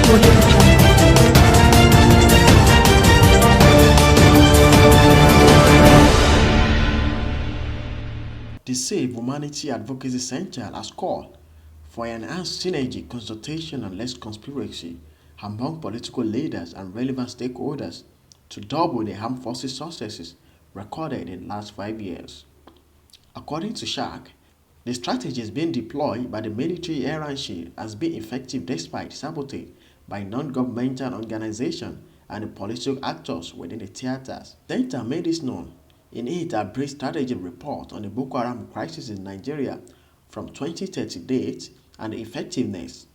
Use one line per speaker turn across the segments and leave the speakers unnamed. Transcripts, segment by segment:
The Save Humanity Advocacy Centre has called for enhanced synergy, consultation and less conspiracy among political leaders and relevant stakeholders to double the armed forces successes recorded in the last 5 years. According to SHAC, the strategies being deployed by the military hierarchy has been effective despite sabotage by non-governmental organizations and the political actors within the theaters. The center made this known in its abridged strategy report on the Boko Haram crisis in Nigeria from 2030 date and the effectiveness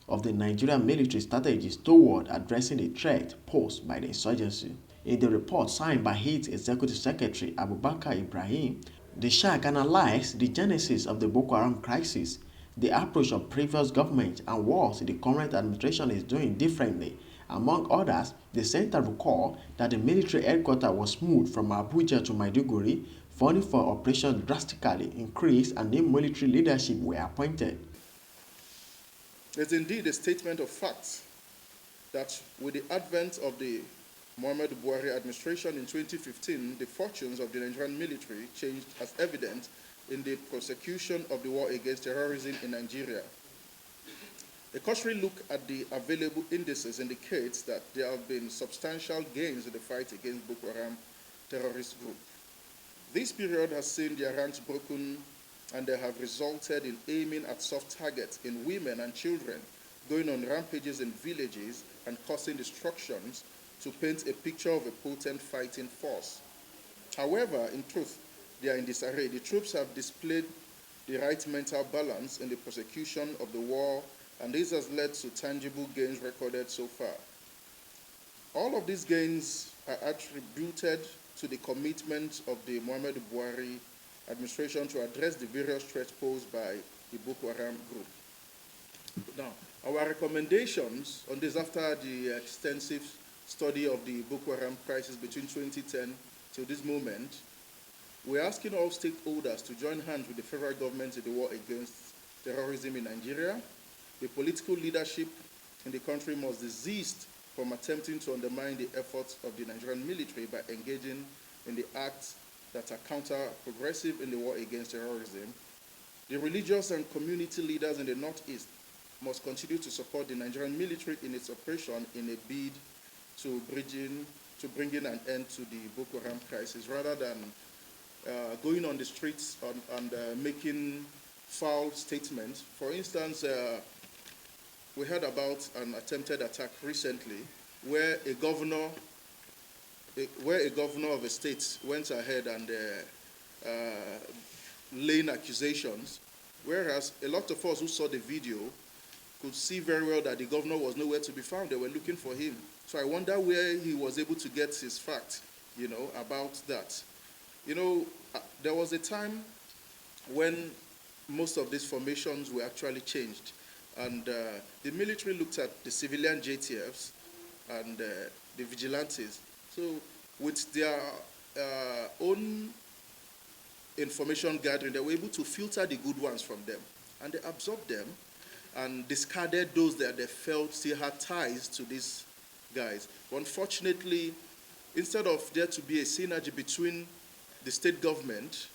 of the Nigerian military strategies toward addressing the threat posed by the insurgency. In the report signed by its Executive Secretary Abubakar Ibrahim, the SHAC analyzed the genesis of the Boko Haram crisis, the approach of previous governments, and what the current administration is doing differently. Among others, the center recalled that the military headquarters was moved from Abuja to Maiduguri, funding for operations drastically increased, and new military leadership were appointed.
It's indeed a statement of fact that with the advent of the Muhammadu Buhari administration in 2015, the fortunes of the Nigerian military changed as evident in the prosecution of the war against terrorism in Nigeria. A cursory look at the available indices indicates that there have been substantial gains in the fight against Boko Haram terrorist group. This period has seen their ranks broken, and they have resulted in aiming at soft targets in women and children, going on rampages in villages and causing destructions to paint a picture of a potent fighting force. However, in truth, they are in disarray. The troops have displayed the right mental balance in the prosecution of the war, and this has led to tangible gains recorded so far. All of these gains are attributed to the commitment of the Muhammadu Buhari administration to address the various threats posed by the Boko Haram group. Now, our recommendations on this after the extensive study of the Boko Haram crisis between 2010 till this moment, we're asking all stakeholders to join hands with the federal government in the war against terrorism in Nigeria. The political leadership in the country must desist from attempting to undermine the efforts of the Nigerian military by engaging in the acts that are counter-progressive in the war against terrorism. The religious and community leaders in the Northeast must continue to support the Nigerian military in its operation in a bid to bring in an end to the Boko Haram crisis, rather than going on the streets and making foul statements. For instance, we heard about an attempted attack recently where a governor of a state went ahead and laying accusations, whereas a lot of us who saw the video could see very well that the governor was nowhere to be found. They were looking for him. So I wonder where he was able to get his fact, about that. There was a time when most of these formations were actually changed, and the military looked at the civilian JTFs and the vigilantes. So with their own information gathering, they were able to filter the good ones from them, and they absorbed them and discarded those that they felt still had ties to these guys. But unfortunately, instead of there to be a synergy between the state government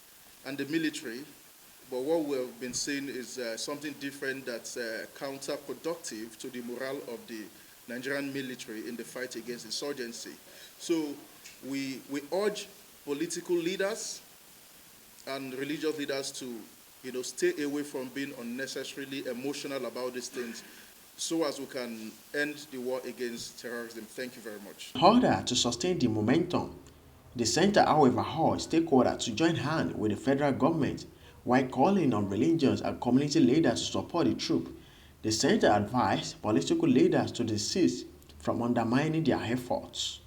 and the military, but what we've been seeing is something different that's counterproductive to the morale of the Nigerian military in the fight against insurgency. So we urge political leaders and religious leaders to stay away from being unnecessarily emotional about these things, so as we can end the war against terrorism. Thank you very much.
In order to sustain the momentum, the center, however, urged stakeholders to join hands with the federal government while calling on religious and community leaders to support the troops. The center advised political leaders to desist from undermining their efforts.